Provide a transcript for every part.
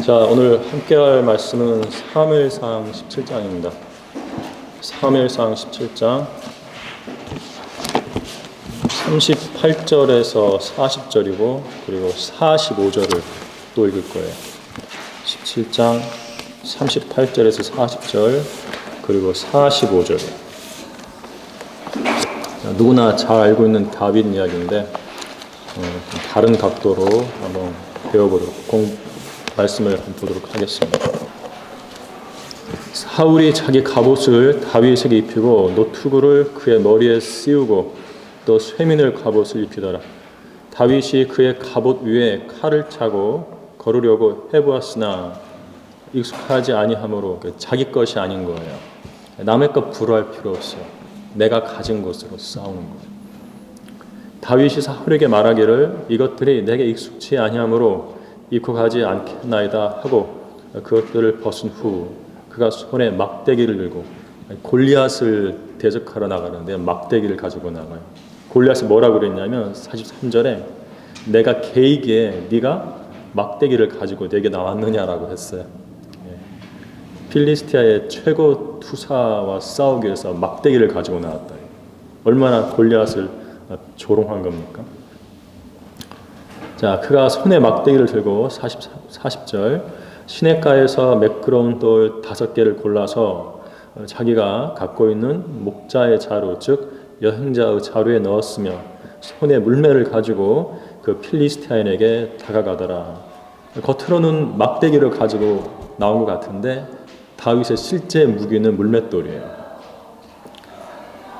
자, 오늘 함께할 말씀은 사무엘상 17장입니다. 사무엘상 17장 38절에서 40절이고 그리고 45절을 또 읽을 거예요. 17장 38절에서 40절 그리고 45절. 누구나 잘 알고 있는 다윗 이야기인데 다른 각도로 한번 배워보도록 말씀을 보도록 하겠습니다. 사울이 자기 갑옷을 다윗에게 입히고 노투구를 그의 머리에 씌우고 또 쇠민을 갑옷을 입히더라. 다윗이 그의 갑옷 위에 칼을 차고 걸으려고 해보았으나 익숙하지 아니하므로 자기 것이 아닌 거예요. 남의 것 부러워할 필요 없어요. 내가 가진 것으로 싸우는 거예요. 다윗이 사울에게 말하기를 이것들이 내게 익숙치 아니하므로 입고 가지 않겠나이다 하고 그것들을 벗은 후 그가 손에 막대기를 들고 골리앗을 대적하러 나가는데 막대기를 가지고 나가요. 골리앗이 뭐라고 그랬냐면 43절에 내가 개이기에 네가 막대기를 가지고 내게 나왔느냐라고 했어요. 필리스티아의 최고 투사와 싸우기 위해서 막대기를 가지고 나왔다. 얼마나 골리앗을 조롱한 겁니까? 자, 그가 손에 막대기를 들고 40절 시냇가에서 매끄러운 돌 5개를 골라서 자기가 갖고 있는 목자의 자루 즉 여행자의 자루에 넣었으며 손에 물매를 가지고 그 필리스티아인에게 다가가더라. 겉으로는 막대기를 가지고 나온 것 같은데 다윗의 실제 무기는 물맷돌이에요.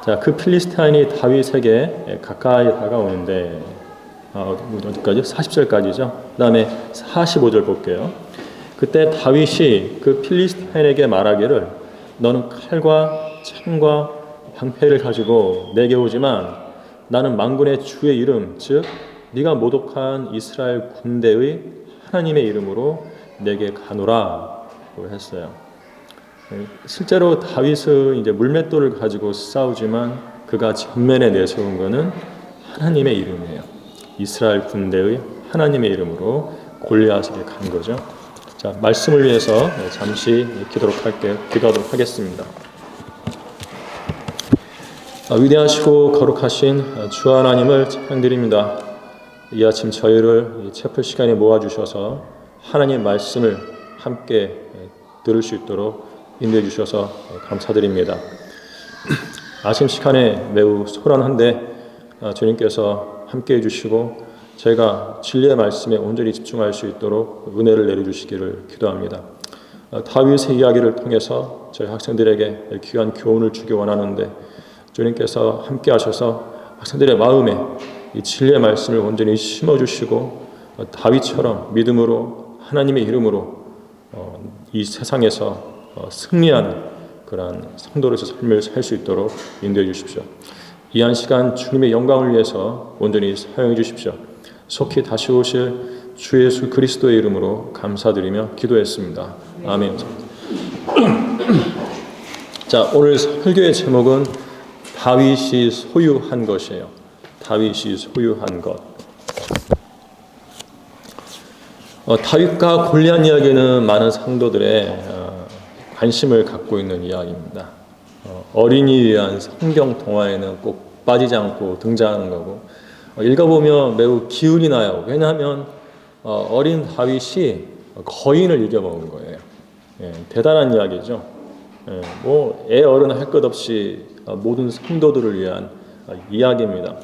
자, 그 필리스티아인이 다윗에게 가까이 다가오는데 어디까지? 40절까지죠. 그 다음에 45절 볼게요. 그때 다윗이 그 필리스티아인에게 말하기를 너는 칼과 창과 방패를 가지고 내게 오지만 나는 만군의 주의 이름 즉 네가 모독한 이스라엘 군대의 하나님의 이름으로 내게 가노라 고 했어요. 실제로 다윗은 이제 물맷돌을 가지고 싸우지만 그가 전면에 내세운 것은 하나님의 이름이에요. 이스라엘 군대의 하나님의 이름으로 골리앗에게 간 거죠. 자, 말씀을 위해서 잠시 기도하도록 하겠습니다. 위대하시고 거룩하신 주 하나님을 찬양드립니다. 이 아침 저희를 채플 시간에 모아주셔서 하나님의 말씀을 함께 들을 수 있도록 인도해 주셔서 감사드립니다. 아침 시간에 매우 소란한데 주님께서 함께 해주시고 제가 진리의 말씀에 온전히 집중할 수 있도록 은혜를 내려주시기를 기도합니다. 다윗의 이야기를 통해서 저희 학생들에게 귀한 교훈을 주기 원하는데 주님께서 함께 하셔서 학생들의 마음에 이 진리의 말씀을 온전히 심어주시고 다윗처럼 믿음으로 하나님의 이름으로 이 세상에서 승리하는 그러한 성도로서 삶을 살 수 있도록 인도해 주십시오. 이 한 시간 주님의 영광을 위해서 온전히 사용해 주십시오. 속히 다시 오실 주 예수 그리스도의 이름으로 감사드리며 기도했습니다. 아멘. 자, 오늘 설교의 제목은 다윗이 소유한 것이에요. 다윗이 소유한 것. 다윗과 골리앗 이야기는 많은 성도들의 관심을 갖고 있는 이야기입니다. 어린이에 대한 성경 동화에는 꼭 빠지지 않고 등장하는 거고 읽어보면 매우 기운이 나요. 왜냐하면 어린 다윗이 거인을 이겨먹은 거예요. 대단한 이야기죠. 애 어른 할 것 없이 모든 성도들을 위한 이야기입니다.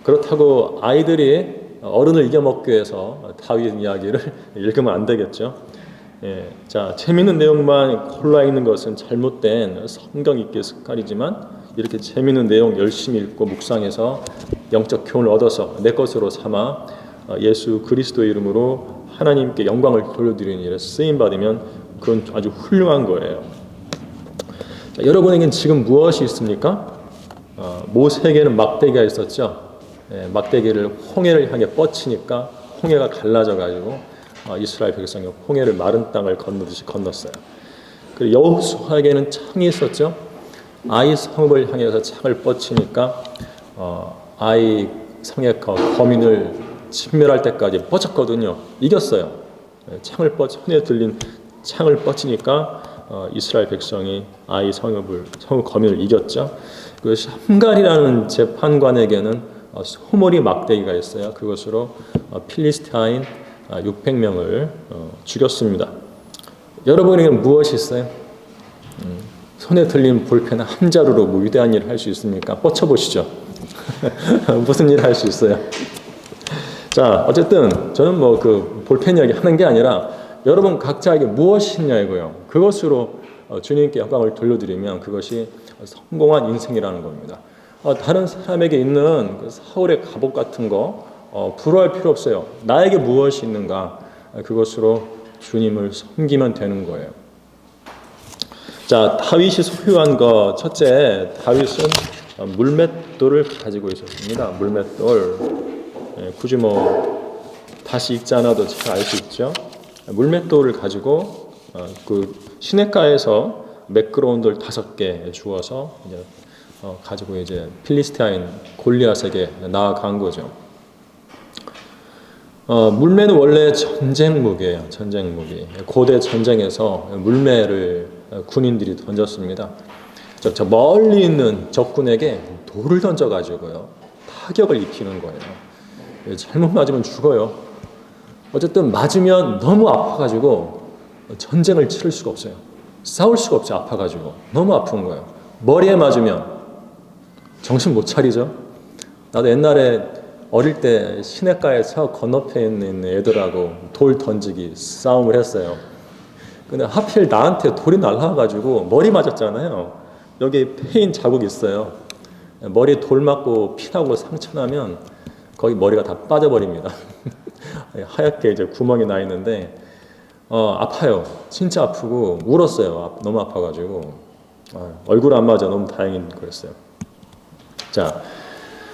그렇다고 아이들이 어른을 이겨먹기 위해서 다윗 이야기를 읽으면 안 되겠죠. 자, 재미있는 내용만 골라 읽는 것은 잘못된 성경 읽기 습관이지만 이렇게 재미있는 내용 열심히 읽고 묵상해서 영적 교훈을 얻어서 내 것으로 삼아 예수 그리스도의 이름으로 하나님께 영광을 돌려드리는 일에 쓰임받으면 그건 아주 훌륭한 거예요. 자, 여러분에겐 지금 무엇이 있습니까? 모세에게는 막대기가 있었죠. 막대기를 홍해를 향해 뻗치니까 홍해가 갈라져가지고 이스라엘 백성이 홍해를 마른 땅을 건너듯이 건넜어요. 그리고 여호수아에게는 창이 있었죠. 아이 성읍을 향해서 창을 뻗치니까 아이 성의 거민을 진멸할 때까지 뻗쳤거든요. 이겼어요. 손에 들린 창을 뻗치니까 이스라엘 백성이 아이 성읍 거민을 이겼죠. 그 샴갈이라는 재판관에게는 소머리 막대기가 있어요. 그것으로 필리스타인 600명을 죽였습니다. 여러분에게는 무엇이 있어요? 손에 들린 볼펜 한 자루로 뭐 위대한 일을 할 수 있습니까? 뻗쳐보시죠. 무슨 일을 할 수 있어요? 자, 어쨌든 저는 뭐 그 볼펜 이야기 하는 게 아니라 여러분 각자에게 무엇이 있냐 이거요. 그것으로 주님께 영광을 돌려드리면 그것이 성공한 인생이라는 겁니다. 다른 사람에게 있는 그 사울의 갑옷 같은 거 부러워할 필요 없어요. 나에게 무엇이 있는가 그것으로 주님을 섬기면 되는 거예요. 자, 다윗이 소유한 것 첫째, 다윗은 물맷돌을 가지고 있었습니다. 물맷돌. 굳이 뭐 다시 읽지 않아도 잘 알 수 있죠. 물맷돌을 가지고 그 시냇가에서 매끄러운 돌 5개 주워서 이제 가지고 이제 필리스티아인 골리앗에게 나아간 거죠. 물매는 원래 전쟁 무기예요. 전쟁 무기. 고대 전쟁에서 물매를 군인들이 던졌습니다. 저 멀리 있는 적군에게 돌을 던져가지고요 타격을 입히는 거예요. 잘못 맞으면 죽어요. 어쨌든 맞으면 너무 아파가지고 전쟁을 치를 수가 없어요. 싸울 수가 없죠. 아파가지고 너무 아픈 거예요. 머리에 맞으면 정신 못 차리죠. 나도 옛날에 어릴 때 시냇가에서 건너편에 있는 애들하고 돌 던지기 싸움을 했어요. 근데 하필 나한테 돌이 날아가가지고 머리 맞았잖아요. 여기 패인 자국이 있어요. 머리에 돌 맞고 피나고 상처나면 거기 머리가 다 빠져버립니다. 하얗게 이제 구멍이 나 있는데 아파요. 진짜 아프고 울었어요. 너무 아파가지고 얼굴 안 맞아 너무 다행인 거였어요. 자,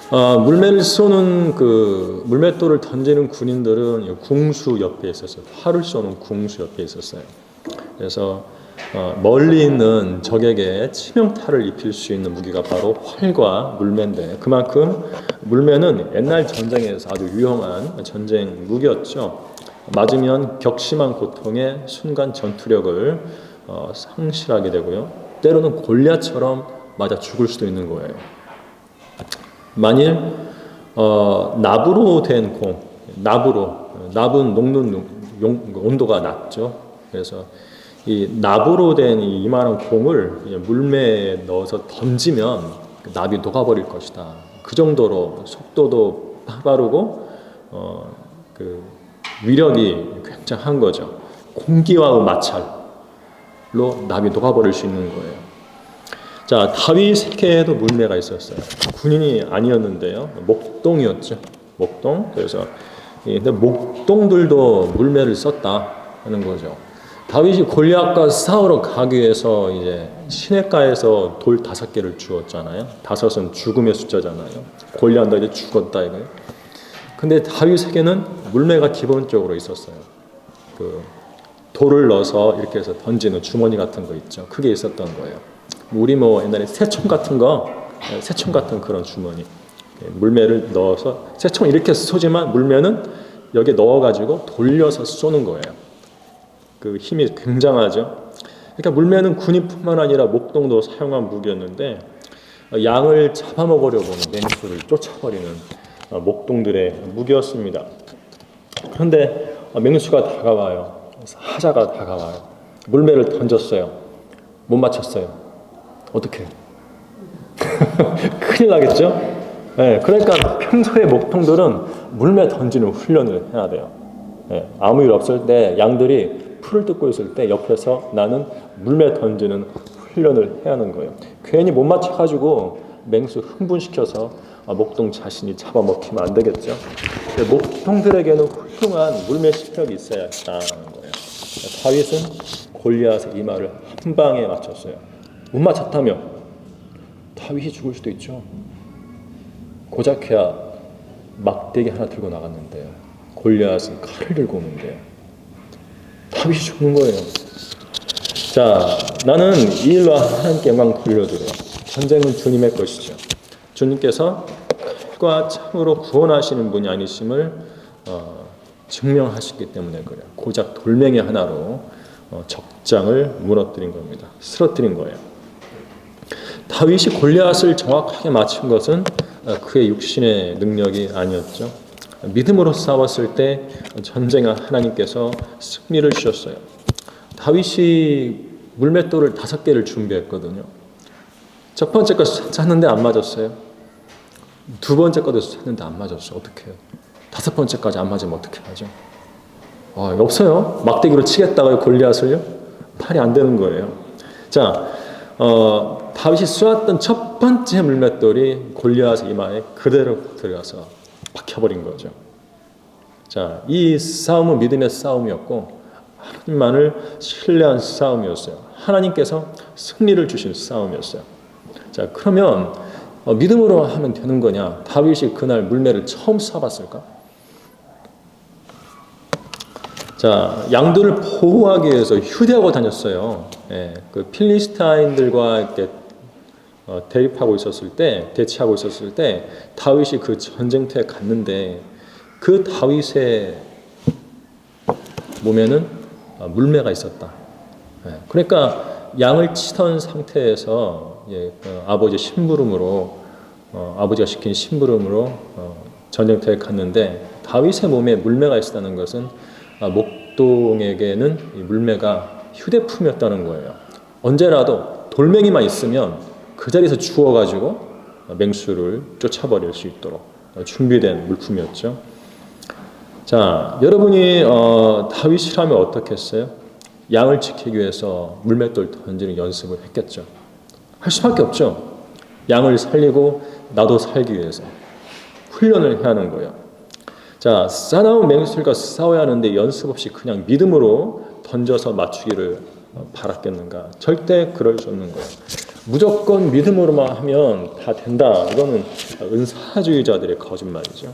물매를 쏘는 그 물맷돌을 던지는 군인들은 궁수 옆에 있었어요. 활을 쏘는 궁수 옆에 있었어요. 그래서 멀리 있는 적에게 치명타를 입힐 수 있는 무기가 바로 활과 물매인데 그만큼 물매는 옛날 전쟁에서 아주 유용한 전쟁 무기였죠. 맞으면 격심한 고통에 순간 전투력을 상실하게 되고요. 때로는 골리앗처럼 맞아 죽을 수도 있는 거예요. 만일 납으로 된 공, 납은 녹는 온도가 낮죠. 그래서 이 납으로 된 이만한 공을 물매에 넣어서 던지면 납이 녹아버릴 것이다. 그 정도로 속도도 빠르고 그 위력이 굉장한 거죠. 공기와의 마찰로 납이 녹아버릴 수 있는 거예요. 자, 다윗에게도 물매가 있었어요. 군인이 아니었는데요. 목동이었죠. 목동. 그래서 근데 목동들도 물매를 썼다 하는 거죠. 다윗이 골리앗과 싸우러 가기 위해서 이제 시냇가에서 돌 5개를 주었잖아요. 5은 죽음의 숫자잖아요. 골리앗도 이제 죽었다 이거예요. 근데 다윗에게는 물매가 기본적으로 있었어요. 그 돌을 넣어서 이렇게 해서 던지는 주머니 같은 거 있죠. 그게 있었던 거예요. 우리 뭐 옛날에 새총 같은 그런 주머니. 물매를 넣어서 새총 이렇게 쏘지만 물매는 여기에 넣어가지고 돌려서 쏘는 거예요. 그 힘이 굉장하죠. 그러니까 물매는 군인뿐만 아니라 목동도 사용한 무기였는데 양을 잡아먹으려고 하는 맹수를 쫓아버리는 목동들의 무기였습니다. 그런데 맹수가 다가와요. 사자가 다가와요. 물매를 던졌어요. 못 맞췄어요. 어떻게? 큰일 나겠죠? 네, 그러니까 평소에 목동들은 물매 던지는 훈련을 해야 돼요. 네, 아무 일 없을 때 양들이 풀을 뜯고 있을 때 옆에서 나는 물매 던지는 훈련을 해야 하는 거예요. 괜히 못 맞춰가지고 맹수 흥분시켜서 목동 자신이 잡아먹히면 안 되겠죠. 목동들에게는 훌륭한 물매 실력이 있어야 한다는 거예요. 다윗은 골리앗의 이마를 한 방에 맞췄어요. 못 맞췄다며 다윗이 죽을 수도 있죠. 고작해야 막대기 하나 들고 나갔는데요. 골리앗은 칼을 들고 오는데요. 다윗이 죽는 거예요. 자, 나는 이 일로 하나님께 영광 돌려드려요. 전쟁은 주님의 것이죠. 주님께서 칼과 창으로 구원하시는 분이 아니심을 증명할 수 있기 때문에 그래요. 고작 돌멩이 하나로 적장을 무너뜨린 겁니다. 쓰러뜨린 거예요. 다윗이 골리앗을 정확하게 맞춘 것은 그의 육신의 능력이 아니었죠. 믿음으로 싸웠을 때 전쟁은 하나님께서 승리를 주셨어요. 다윗이 물맷돌을 5개를 준비했거든요. 첫 번째 거 쐈는데 안 맞았어요. 두 번째 거도 쐈는데 안 맞았어요. 어떻게 해요? 5번째까지 안 맞으면 어떻게 하죠? 없어요. 막대기로 치겠다고요, 골리앗을요? 팔이 안 되는 거예요. 자, 다윗이 쏘았던 첫 번째 물맷돌이 골리앗의 이마에 그대로 들어가서 박혀버린 거죠. 자, 이 싸움은 믿음의 싸움이었고 하나님만을 신뢰한 싸움이었어요. 하나님께서 승리를 주신 싸움이었어요. 자, 그러면 믿음으로 하면 되는 거냐? 다윗이 그날 물매를 처음 쏴봤을까? 자, 양들을 보호하기 위해서 휴대하고 다녔어요. 예, 그 필리스타인들과 이렇게 대치하고 있었을 때 다윗이 그 전쟁터에 갔는데 그 다윗의 몸에는 물매가 있었다. 예, 그러니까 양을 치던 상태에서 아버지 심부름으로 아버지가 시킨 심부름으로 전쟁터에 갔는데 다윗의 몸에 물매가 있었다는 것은 목동에게는 이 물매가 휴대품이었다는 거예요. 언제라도 돌멩이만 있으면 그 자리에서 주워가지고 맹수를 쫓아버릴 수 있도록 준비된 물품이었죠. 자, 여러분이 다윗이라면 어떻게 했어요? 양을 지키기 위해서 물맷돌 던지는 연습을 했겠죠. 할 수밖에 없죠. 양을 살리고 나도 살기 위해서 훈련을 해야 하는 거예요. 자, 싸나운 맹수들과 싸워야 하는데 연습 없이 그냥 믿음으로 던져서 맞추기를 바랐겠는가? 절대 그럴 수 없는 거예요. 무조건 믿음으로만 하면 다 된다. 이거는 은사주의자들의 거짓말이죠.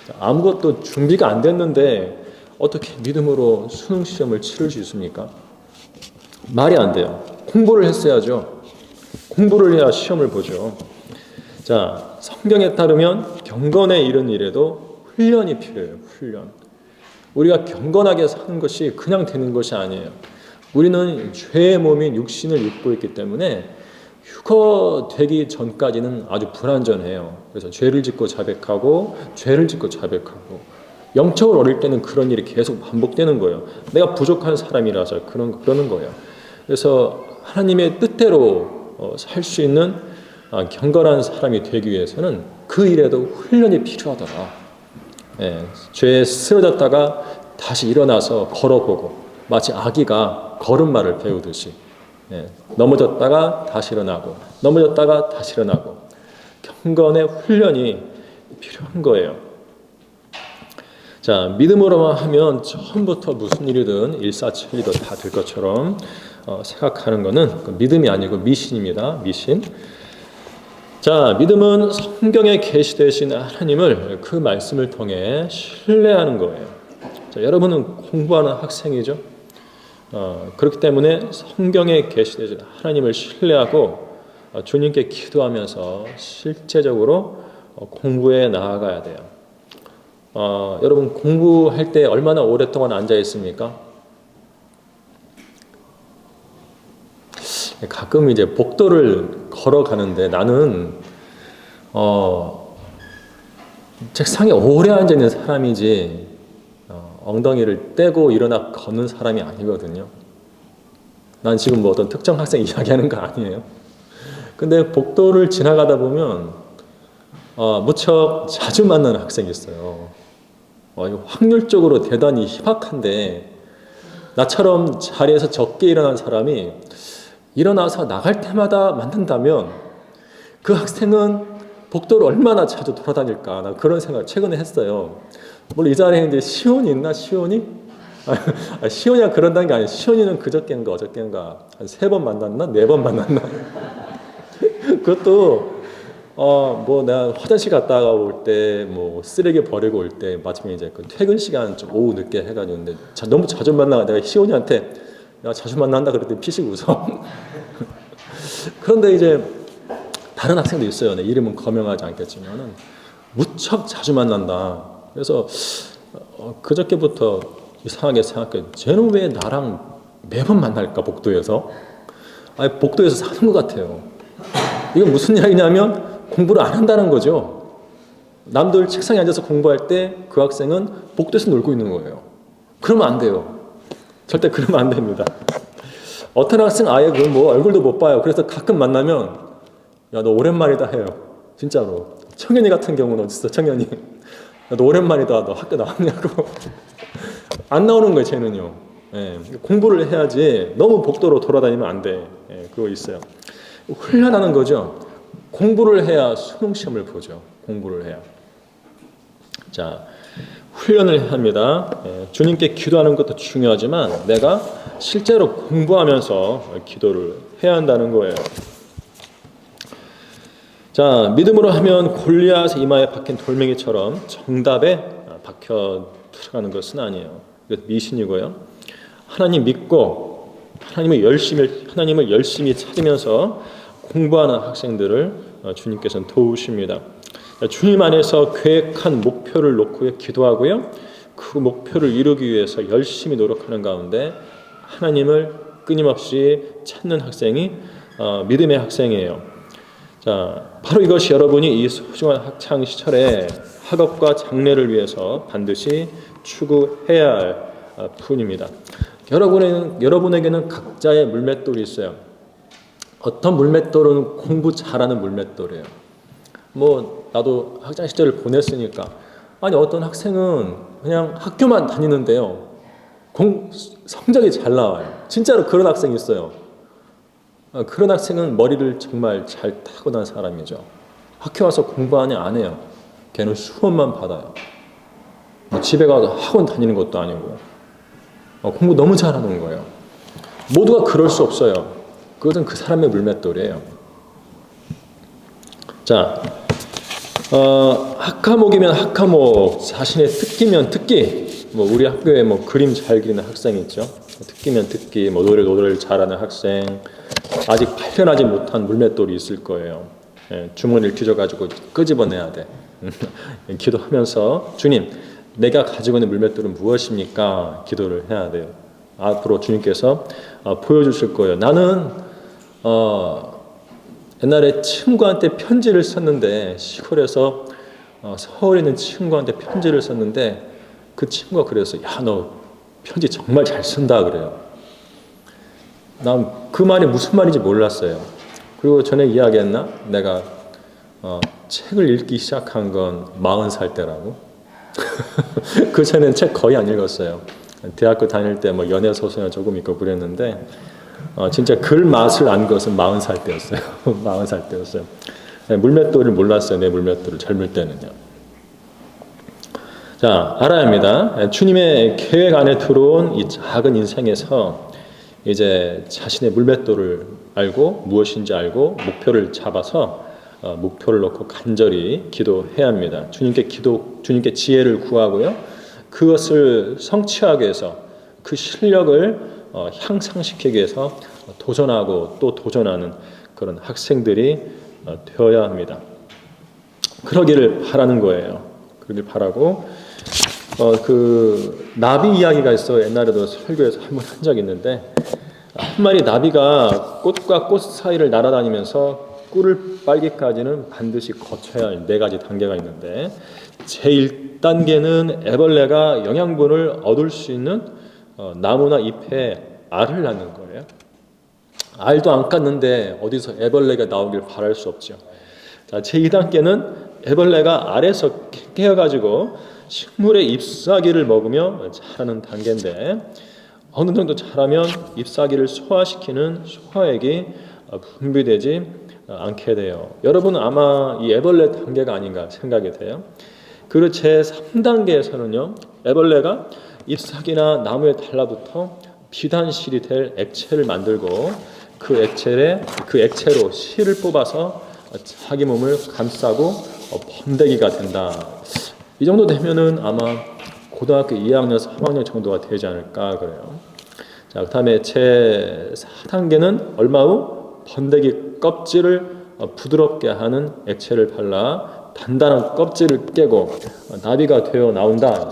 자, 아무것도 준비가 안 됐는데 어떻게 믿음으로 수능 시험을 치를 수 있습니까? 말이 안 돼요. 공부를 했어야죠. 공부를 해야 시험을 보죠. 자, 성경에 따르면 경건에 이른 일에도 훈련이 필요해요. 훈련. 우리가 경건하게 사는 것이 그냥 되는 것이 아니에요. 우리는 죄의 몸인 육신을 입고 있기 때문에 휴거되기 전까지는 아주 불완전해요. 그래서 죄를 짓고 자백하고 죄를 짓고 자백하고 영적으로 어릴 때는 그런 일이 계속 반복되는 거예요. 내가 부족한 사람이라서 그러는 거예요. 그래서 하나님의 뜻대로 살 수 있는 경건한 사람이 되기 위해서는 그 일에도 훈련이 필요하더라. 예, 죄에 쓰러졌다가 다시 일어나서 걸어보고 마치 아기가 걸음마를 배우듯이 넘어졌다가 다시 일어나고 넘어졌다가 다시 일어나고 경건의 훈련이 필요한 거예요. 자, 믿음으로만 하면 처음부터 무슨 일이든 일사천리도 다 될 것처럼 생각하는 것은 믿음이 아니고 미신입니다. 미신. 자, 믿음은 성경에 계시되신 하나님을 그 말씀을 통해 신뢰하는 거예요. 자, 여러분은 공부하는 학생이죠. 그렇기 때문에 성경에 계시되신 하나님을 신뢰하고 주님께 기도하면서 실제적으로 공부에 나아가야 돼요. 여러분 공부할 때 얼마나 오랫동안 앉아 있습니까? 가끔 이제 복도를 걸어가는데 나는 책상에 오래 앉아 있는 사람이지 엉덩이를 떼고 일어나 걷는 사람이 아니거든요. 난 지금 뭐 어떤 특정 학생 이야기하는 거 아니에요. 근데 복도를 지나가다 보면 무척 자주 만나는 학생이 있어요. 확률적으로 대단히 희박한데 나처럼 자리에서 적게 일어난 사람이 일어나서 나갈 때마다 만난다면 그 학생은 복도를 얼마나 자주 돌아다닐까? 나 그런 생각을 최근에 했어요. 물론 이 자리에 이제 시온이 있나? 시온이? 시온이가 그런다는 게 아니에요. 시온이는 그저께인가 어저께인가 한 3번 만났나? 4번 만났나? 그것도 뭐 내가 화장실 갔다가 올 때 뭐 쓰레기 버리고 올 때 마침에 이제 그 퇴근 시간 좀 오후 늦게 해가지고 근데 너무 자주 만나가 내가 시온이한테 야 자주 만난다 그랬더니 피식 웃어. 그런데 이제 다른 학생도 있어요. 내 이름은 거명하지 않겠지만은 무척 자주 만난다. 그래서 그저께부터 이상하게 생각해. 쟤는 왜 나랑 매번 만날까 복도에서? 아니 복도에서 사는 것 같아요. 이건 무슨 이야기냐면 공부를 안 한다는 거죠. 남들 책상에 앉아서 공부할 때 그 학생은 복도에서 놀고 있는 거예요. 그러면 안 돼요. 절대 그러면 안 됩니다. 어떤 학생 아예 그 뭐 얼굴도 못 봐요. 그래서 가끔 만나면 야 너 오랜만이다 해요. 진짜로. 청년이 같은 경우는 어딨어 청년이. 야, 너 오랜만이다. 너 학교 나왔냐고. 안 나오는 거예요 쟤는요. 예, 공부를 해야지 너무 복도로 돌아다니면 안 돼. 예, 그거 있어요. 훈련하는 거죠. 공부를 해야 수능 시험을 보죠. 공부를 해야. 자, 훈련을 해야 합니다. 예, 주님께 기도하는 것도 중요하지만 내가 실제로 공부하면서 기도를 해야 한다는 거예요. 자, 믿음으로 하면 골리앗 이마에 박힌 돌멩이처럼 정답에 박혀 들어가는 것은 아니에요. 이것 미신이고요. 하나님 믿고 하나님을 열심히 찾으면서 공부하는 학생들을 주님께서는 도우십니다. 주님 안에서 계획한 목표를 놓고 기도하고요. 그 목표를 이루기 위해서 열심히 노력하는 가운데 하나님을 끊임없이 찾는 학생이 믿음의 학생이에요. 자, 바로 이것이 여러분이 이 소중한 학창 시절에 학업과 장래를 위해서 반드시 추구해야 할 부분입니다. 여러분에게는 각자의 물맷돌이 있어요. 어떤 물맷돌은 공부 잘하는 물맷돌이에요. 뭐 나도 학창 시절을 보냈으니까 아니 어떤 학생은 그냥 학교만 다니는데요. 성적이 잘 나와요. 진짜로 그런 학생이 있어요. 그런 학생은 머리를 정말 잘 타고난 사람이죠. 학교 와서 공부하냐 안 해요. 걔는 수업만 받아요. 집에 가서 학원 다니는 것도 아니고 공부 너무 잘하는 거예요. 모두가 그럴 수 없어요. 그것은 그 사람의 물맷돌이에요. 자, 학과목이면 학과목, 자신의 특기면 특기. 뭐 우리 학교에 뭐 그림 잘 그리는 학생 있죠. 특기면 특기, 뭐 노래를 잘하는 학생, 아직 발견하지 못한 물맷돌이 있을 거예요. 예, 주머니를 뒤져가지고 끄집어내야 돼. 기도하면서 주님, 내가 가지고 있는 물맷돌은 무엇입니까? 기도를 해야 돼요. 앞으로 주님께서 보여주실 거예요. 나는 옛날에 친구한테 편지를 썼는데 시골에서 서울에 있는 친구한테 편지를 썼는데 그 친구가 그랬어요. 야, 너 편지 정말 잘 쓴다 그래요. 난 그 말이 무슨 말인지 몰랐어요. 그리고 전에 이야기했나? 내가 책을 읽기 시작한 건 40살 때라고. 그 전에는 책 거의 안 읽었어요. 대학교 다닐 때 뭐 연애 소설이나 조금 읽고 그랬는데 진짜 글 맛을 안 것은 40살 때였어요. 40살 때였어요. 물맷돌을 몰랐어요. 내 물맷돌을 젊을 때는요. 자, 알아야 합니다. 주님의 계획 안에 들어온 이 작은 인생에서 이제 자신의 물맷돌을 알고 무엇인지 알고 목표를 잡아서 목표를 놓고 간절히 기도해야 합니다. 주님께 지혜를 구하고요. 그것을 성취하기 위해서 그 실력을 향상시키기 위해서 도전하고 또 도전하는 그런 학생들이 되어야 합니다. 그러기를 바라는 거예요. 그러길 바라고 그 나비 이야기가 있어. 옛날에도 설교에서 한 번 한 적이 있는데 한 마리 나비가 꽃과 꽃 사이를 날아다니면서 꿀을 빨기까지는 반드시 거쳐야 할 4가지 단계가 있는데 제1단계는 애벌레가 영양분을 얻을 수 있는 나무나 잎에 알을 낳는 거예요. 알도 안 깠는데 어디서 애벌레가 나오길 바랄 수 없죠. 자, 제2단계는 애벌레가 알에서 깨어가지고 식물의 잎사귀를 먹으며 자라는 단계인데 어느 정도 자라면 잎사귀를 소화시키는 소화액이 분비되지 않게 돼요. 여러분은 아마 이 애벌레 단계가 아닌가 생각이 돼요. 그리고 제3단계에서는요. 애벌레가 잎사귀나 나무에 달라붙어 비단실이 될 액체를 만들고 그 액체로 실을 뽑아서 자기 몸을 감싸고 번데기가 된다. 이 정도 되면은 아마 고등학교 2학년, 3학년 정도가 되지 않을까 그래요. 자, 그다음에 제4단계는 얼마 후 번데기 껍질을 부드럽게 하는 액체를 발라 단단한 껍질을 깨고 나비가 되어 나온다.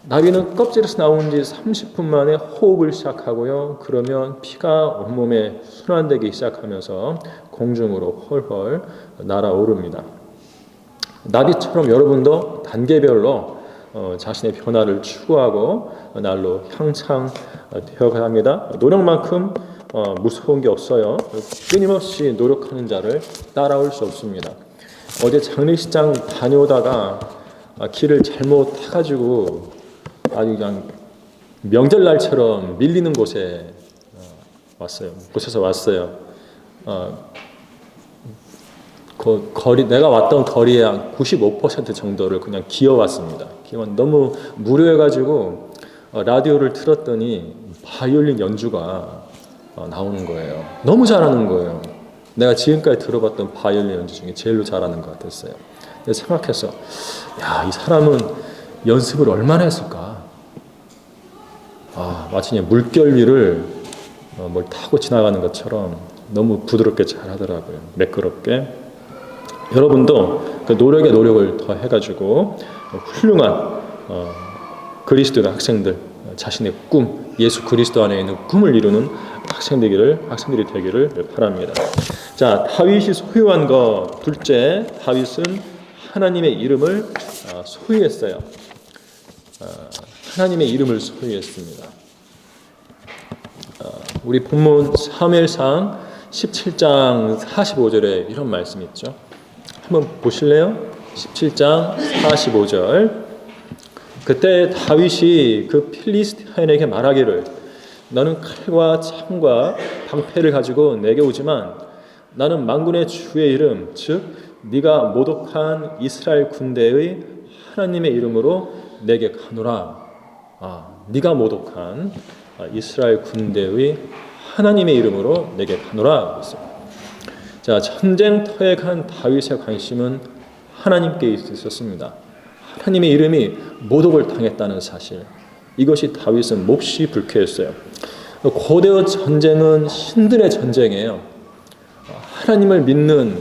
나비는 껍질에서 나온 지 30분 만에 호흡을 시작하고요. 그러면 피가 온몸에 순환되기 시작하면서 공중으로 헐헐 날아오릅니다. 나비처럼 여러분도 단계별로 자신의 변화를 추구하고 날로 향상되어 갑니다. 노력만큼 무서운 게 없어요. 끊임없이 노력하는 자를 따라올 수 없습니다. 어제 장례식장 다녀오다가 길을 잘못 타가지고 아주 그냥 명절날처럼 밀리는 곳에 왔어요. 곳에서 왔어요. 그 거리, 내가 왔던 거리의 한 95% 정도를 그냥 기어왔습니다. 너무 무료해가지고 라디오를 틀었더니 바이올린 연주가 나오는 거예요. 너무 잘하는 거예요. 내가 지금까지 들어봤던 바이올린 연주 중에 제일로 잘하는 것 같았어요. 그래서 생각했어. 야, 이 사람은 연습을 얼마나 했을까? 마치 그냥 물결 위를 뭘 타고 지나가는 것처럼 너무 부드럽게 잘하더라고요. 매끄럽게. 여러분도 그 노력에 노력을 더 해가지고 훌륭한 그리스도의 학생들, 자신의 꿈, 예수 그리스도 안에 있는 꿈을 이루는 학생들이 되기를 바랍니다. 자, 다윗이 소유한 것 둘째, 다윗은 하나님의 이름을 소유했어요. 하나님의 이름을 소유했습니다. 우리 본문 사무엘상 17장 45절에 이런 말씀이 있죠. 한번 보실래요? 17장 45절. 그때 다윗이 그 필리스티아인에게 말하기를 너는 칼과 창과 방패를 가지고 내게 오지만 나는 만군의 주의 이름 즉 네가 모독한 이스라엘 군대의 하나님의 이름으로 내게 가노라. 네가 모독한 이스라엘 군대의 하나님의 이름으로 내게 가노라 했어요. 자, 전쟁터에 간 다윗의 관심은 하나님께 있었습니다. 하나님의 이름이 모독을 당했다는 사실, 이것이 다윗은 몹시 불쾌했어요. 고대의 전쟁은 신들의 전쟁이에요. 하나님을 믿는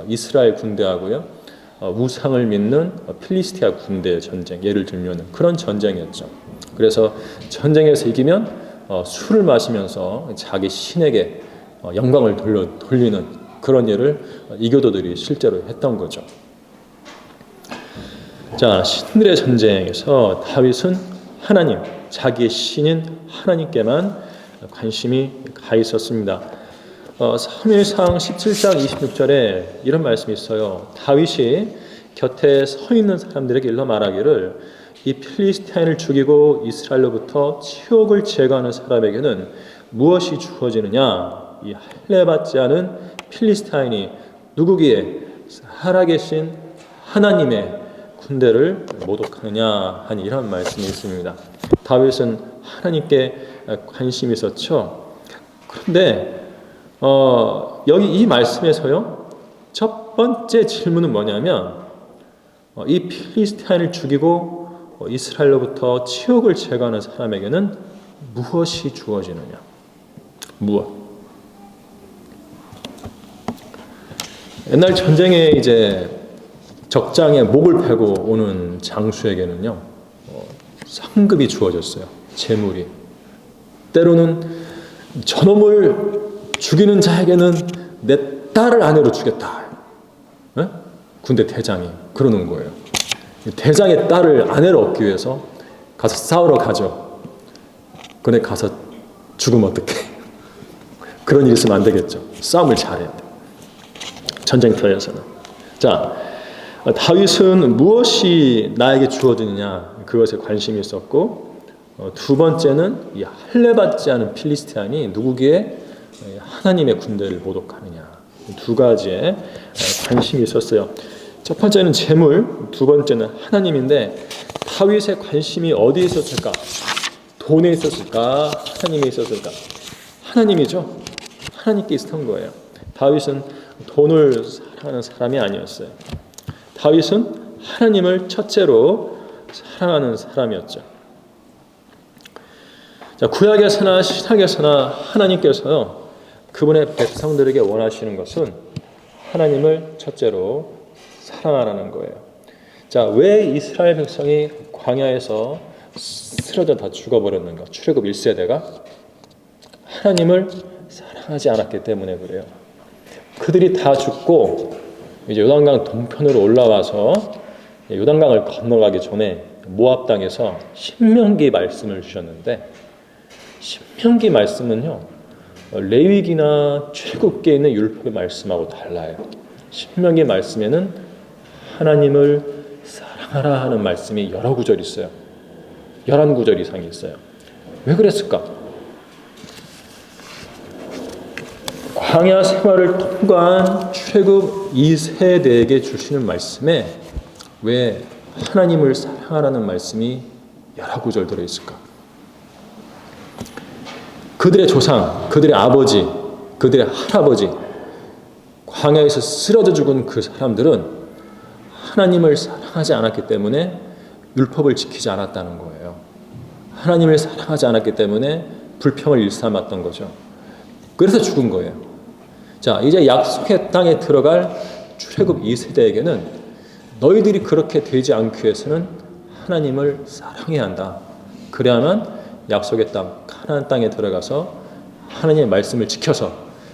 이스라엘 군대하고요, 우상을 믿는 필리스티아 군대의 전쟁, 예를 들면 그런 전쟁이었죠. 그래서 전쟁에서 이기면 술을 마시면서 자기 신에게 영광을 돌리는 그런 일을 이교도들이 실제로 했던 거죠. 자, 신들의 전쟁에서 다윗은 하나님, 자기의 신인 하나님께만 관심이 가 있었습니다. 사무엘상 17장 26절에 이런 말씀이 있어요. 다윗이 곁에 서 있는 사람들에게 일러 말하기를 이 필리스티아인을 죽이고 이스라엘로부터 치욕을 제거하는 사람에게는 무엇이 주어지느냐? 이 할례 받지 않은 필리스티아인이 누구기에 살아계신 하나님의 군대를 모독하느냐 하니 이런 말씀이 있습니다. 다윗은 하나님께 관심이 있었죠. 그런데 여기 이 말씀에서요, 첫 번째 질문은 뭐냐면 이 필리스티아인을 죽이고 이스라엘로부터 치욕을 제거하는 사람에게는 무엇이 주어지느냐? 무엇? 옛날 전쟁에 이제 적장에 목을 베고 오는 장수에게는요, 상급이 주어졌어요. 재물이. 때로는 저놈을 죽이는 자에게는 내 딸을 아내로 주겠다. 네? 군대 대장이 그러는 거예요. 대장의 딸을 아내로 얻기 위해서 가서 싸우러 가죠. 근데 가서 죽으면 어떡해? 그런 일 있으면 안 되겠죠. 싸움을 잘해야 돼. 전쟁터에서는. 자, 다윗은 무엇이 나에게 주어지느냐 그것에 관심이 있었고, 두 번째는 이 할례받지 않은 필리스티안이 누구기에 하나님의 군대를 모독하느냐, 두 가지에 관심이 있었어요. 첫 번째는 재물, 두 번째는 하나님인데 다윗의 관심이 어디에 있었을까? 돈에 있었을까? 하나님에 있었을까? 하나님이죠. 하나님께 있었던 거예요. 다윗은 돈을 사랑하는 사람이 아니었어요. 다윗은 하나님을 첫째로 사랑하는 사람이었죠. 자, 구약에서나 신약에서나 하나님께서요, 그분의 백성들에게 원하시는 것은 하나님을 첫째로 사랑하라는 거예요. 자, 왜 이스라엘 백성이 광야에서 쓰러져 다 죽어버렸는가? 출애굽 1세대가 하나님을 사랑하지 않았기 때문에 그래요. 그들이 다 죽고 이제 요단강 동편으로 올라와서 요단강을 건너가기 전에 모압 땅에서 신명기 말씀을 주셨는데, 신명기 말씀은요 레위기나 출애굽기에 있는 율법의 말씀하고 달라요. 신명기 말씀에는 하나님을 사랑하라 하는 말씀이 여러 구절 있어요. 11구절 이상이 있어요. 왜 그랬을까? 광야 생활을 통과한 출애굽 2세대에게 주시는 말씀에 왜 하나님을 사랑하라는 말씀이 여러 구절 들어있을까? 그들의 조상, 그들의 아버지, 그들의 할아버지, 광야에서 쓰러져 죽은 그 사람들은 하나님을 사랑하지 않았기 때문에 율법을 지키지 않았다는 거예요. 하나님을 사랑하지 않았기 때문에 불평을 일삼았던 거죠. 그래서 죽은 거예요. 자, 이제 약속의 땅에 들어갈 출애굽 2세대에게는 너희들이 그렇게 되지 않기 위해서는 하나님을 사랑해야 한다. 그래야만 약속의 땅, 가나안 땅에 들어가서 하나님의 말씀을 지켜서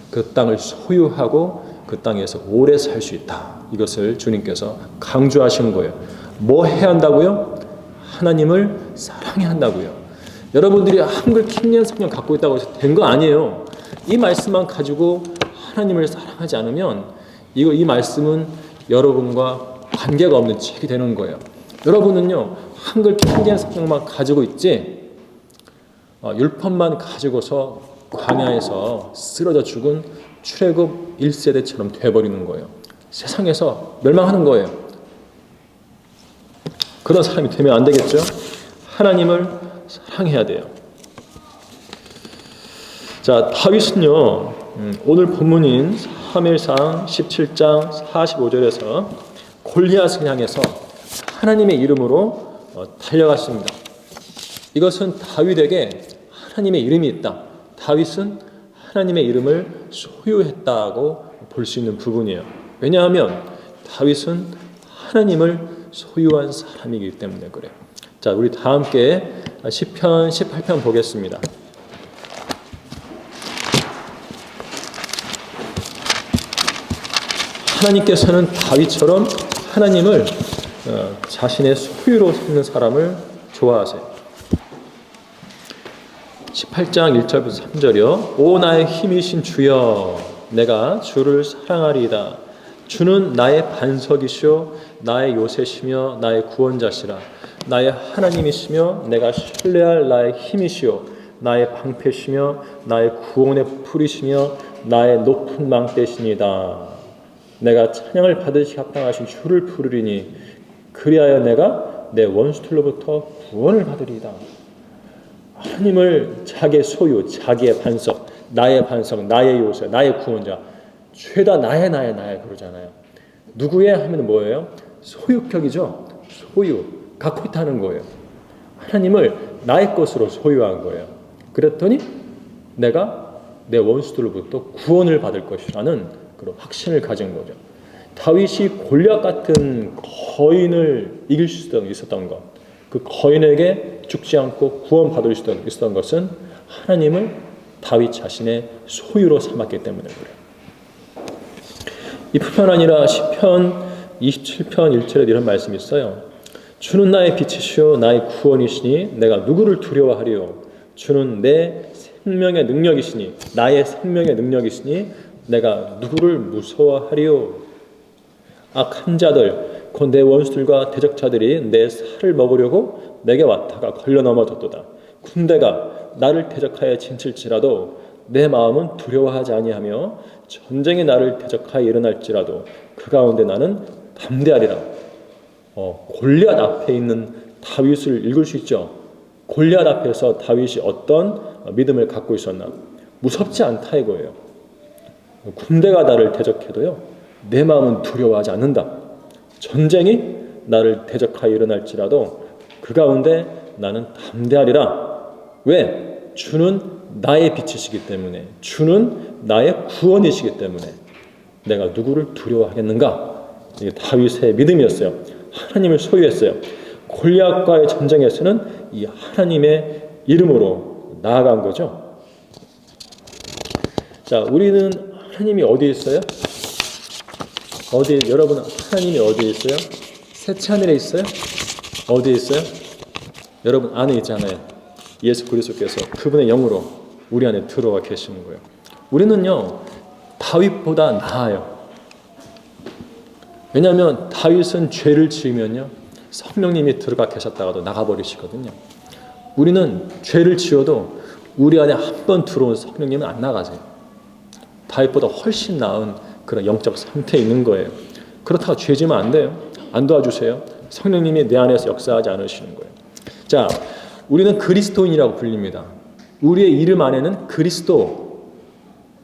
그 땅을 소유하고 그 땅에서 오래 살 수 있다. 이것을 주님께서 강조하시는 거예요. 뭐 해야 한다고요? 하나님을 사랑해야 한다고요. 여러분들이 한글 킹리안 성경 갖고 있다고 해서 된 거 아니에요. 이 말씀만 가지고 하나님을 사랑하지 않으면 이 말씀은 여러분과 관계가 없는 책이 되는 거예요. 여러분은요 한글 킹리안 성경만 가지고 있지 율법만 가지고서 광야에서 쓰러져 죽은 출애굽 1세대처럼 돼버리는 거예요. 세상에서 멸망하는 거예요. 그런 사람이 되면 안 되겠죠? 하나님을 사랑해야 돼요. 자, 다윗은요 오늘 본문인 사무엘상 17장 45절에서 골리앗을 향해서 하나님의 이름으로 달려갔습니다. 이것은 다윗에게 하나님의 이름이 있다. 다윗은 하나님의 이름을 소유했다고 볼 수 있는 부분이에요. 왜냐하면 다윗은 하나님을 소유한 사람이기 때문에 그래요. 자, 우리 다 함께 시편 18편 보겠습니다. 하나님께서는 다윗처럼 하나님을 자신의 소유로 삼는 사람을 좋아하세요. 18장 1절부터 3절이요. 오 나의 힘이신 주여 내가 주를 사랑하리이다. 주는 나의 반석이시오 나의 요새시며 나의 구원자시라. 나의 하나님이시며 내가 신뢰할 나의 힘이시오 나의 방패시며 나의 구원의 풀이시며 나의 높은 망대시니다. 내가 찬양을 받으시 합당하신 주를 부르리니 그리하여 내가 내 원수들로부터 구원을 받으리이다. 하나님을 자기의 소유, 자기의 반석, 나의 요새, 나의 구원자, 죄다 나의 그러잖아요. 누구의 하면 뭐예요? 소유격이죠. 소유, 갖고 있다는 거예요. 하나님을 나의 것으로 소유한 거예요. 그랬더니 내가 내 원수들로부터 구원을 받을 것이라는 그런 확신을 가진 거죠. 다윗이 골리앗 같은 거인을 이길 수 있었던 것, 그 거인에게 죽지 않고 구원받을 수 있었던 것은 하나님을 다윗 자신의 소유로 삼았기 때문에 그래요. 이뿐만 아니라 시편 27편 1절에 이런 말씀이 있어요. 주는 나의 빛이시오 나의 구원이시니 내가 누구를 두려워하리요. 주는 내 생명의 능력이시니 나의 생명의 능력이시니 내가 누구를 무서워하리요. 악한 자들 곧 내 원수들과 대적자들이 내 살을 먹으려고 내게 왔다가 걸려 넘어졌도다. 군대가 나를 대적하여 진칠지라도 내 마음은 두려워하지 아니하며 전쟁이 나를 대적하여 일어날지라도 그 가운데 나는 담대하리라. 골리앗 앞에 있는 다윗을 읽을 수 있죠. 골리앗 앞에서 다윗이 어떤 믿음을 갖고 있었나? 무섭지 않다 이거예요. 군대가 나를 대적해도요 내 마음은 두려워하지 않는다. 전쟁이 나를 대적하여 일어날지라도 그 가운데 나는 담대하리라. 왜? 주는 나의 빛이시기 때문에, 주는 나의 구원이시기 때문에 내가 누구를 두려워하겠는가? 이게 다윗의 믿음이었어요. 하나님을 소유했어요. 골리앗과의 전쟁에서는 이 하나님의 이름으로 나아간 거죠. 자, 우리는 하나님이 어디에 있어요? 여러분 하나님이 어디에 있어요? 셋째 하늘에 있어요? 어디에 있어요? 여러분 안에 있잖아요. 예수 그리스도께서 그분의 영으로 우리 안에 들어와 계시는 거예요. 우리는요 다윗보다 나아요. 왜냐하면 다윗은 죄를 지으면요 성령님이 들어가 계셨다가도 나가버리시거든요. 우리는 죄를 지어도 우리 안에 한 번 들어온 성령님은 안 나가세요. 다윗보다 훨씬 나은 그런 영적 상태에 있는 거예요. 그렇다고 죄 지으면 안 돼요. 안 도와주세요. 성령님이 내 안에서 역사하지 않으시는 거예요. 자, 우리는 그리스도인이라고 불립니다. 우리의 이름 안에는 그리스도,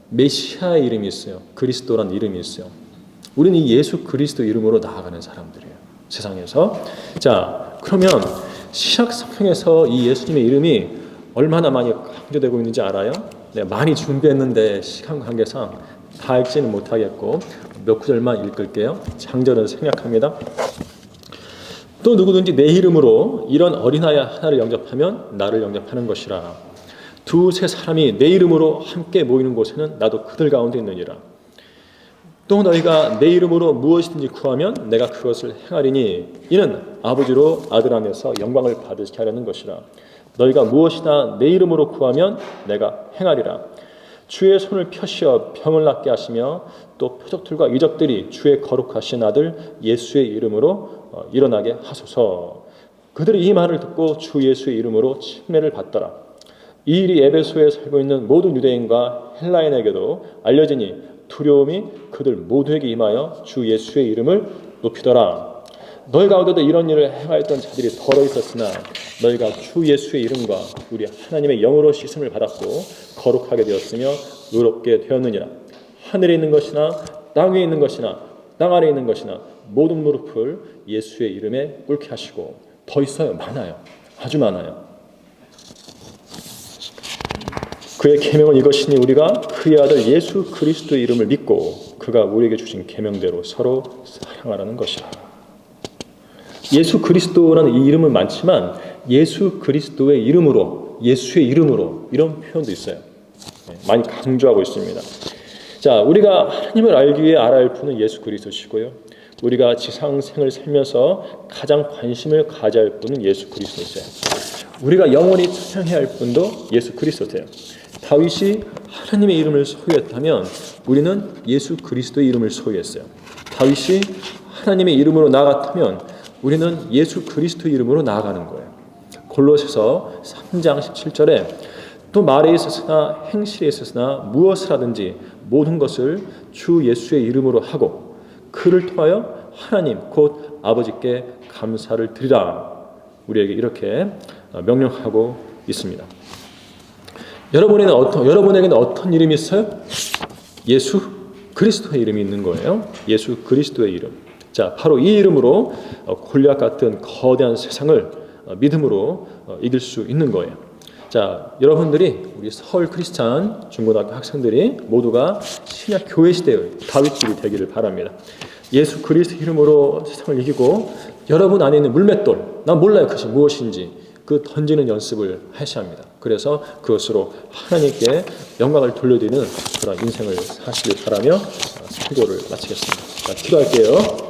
메시아의 이름이 있어요. 그리스도라는 이름이 있어요. 우리는 이 예수 그리스도 이름으로 나아가는 사람들이에요. 세상에서. 자, 그러면 신약 성경에서 이 예수님의 이름이 얼마나 많이 강조되고 있는지 알아요? 네, 많이 준비했는데 시간 관계상 다 읽지는 못하겠고 몇 구절만 읽을게요. 장절은 생략합니다. 또 누구든지 내 이름으로 이런 어린아이 하나를 영접하면 나를 영접하는 것이라. 두세 사람이 내 이름으로 함께 모이는 곳에는 나도 그들 가운데 있느니라. 또 너희가 내 이름으로 무엇이든지 구하면 내가 그것을 행하리니 이는 아버지로 아들 안에서 영광을 받으시게 하려는 것이라. 너희가 무엇이나 내 이름으로 구하면 내가 행하리라. 주의 손을 펴시어 병을 낫게 하시며 또 표적들과 이적들이 주의 거룩하신 아들 예수의 이름으로 일어나게 하소서. 그들이 이 말을 듣고 주 예수의 이름으로 침례를 받더라. 이 일이 에베소에 살고 있는 모든 유대인과 헬라인에게도 알려지니 두려움이 그들 모두에게 임하여 주 예수의 이름을 높이더라. 너희 가운데도 이런 일을 행하였던 자들이 더러 있었으나 너희가 주 예수의 이름과 우리 하나님의 영으로 씻음을 받았고 거룩하게 되었으며 의롭게 되었느니라. 하늘에 있는 것이나 땅 위에 있는 것이나 땅 아래에 있는 것이나 모든 무릎을 예수의 이름에 꿇게 하시고. 더 있어요. 많아요. 아주 많아요. 그의 계명은 이것이니 우리가 그의 아들 예수 그리스도의 이름을 믿고 그가 우리에게 주신 계명대로 서로 사랑하라는 것이라. 예수 그리스도라는 이 이름은 많지만 예수 그리스도의 이름으로, 예수의 이름으로 이런 표현도 있어요. 많이 강조하고 있습니다. 자, 우리가 하나님을 알기 위해 알아야 할 분은 예수 그리스도시고요. 우리가 지상생을 살면서 가장 관심을 가져야 할 분은 예수 그리스도세요. 우리가 영원히 찬양해야 할 분도 예수 그리스도세요. 다윗이 하나님의 이름을 소유했다면 우리는 예수 그리스도의 이름을 소유했어요. 다윗이 하나님의 이름으로 나아갔다면 우리는 예수 그리스도의 이름으로 나아가는 거예요. 골로새서 3장 17절에 또 말에 있어서나 행실에 있어서나 무엇을 하든지 모든 것을 주 예수의 이름으로 하고 그를 통하여 하나님 곧 아버지께 감사를 드리라. 우리에게 이렇게 명령하고 있습니다. 여러분에게는 어떤 이름이 있어요? 예수 그리스도의 이름이 있는 거예요. 예수 그리스도의 이름. 자, 바로 이 이름으로 골리앗 같은 거대한 세상을 믿음으로 이길 수 있는 거예요. 자, 여러분들이 우리 서울 크리스찬 중고등학교 학생들이 모두가 신약 교회 시대의 다윗집이 되기를 바랍니다. 예수 그리스도 이름으로 세상을 이기고 여러분 안에 있는 물맷돌, 난 몰라요 그것이 무엇인지 그 던지는 연습을 하셔야 합니다. 그래서 그것으로 하나님께 영광을 돌려드리는 그런 인생을 사시길 바라며 설교를 마치겠습니다. 자, 기도할게요.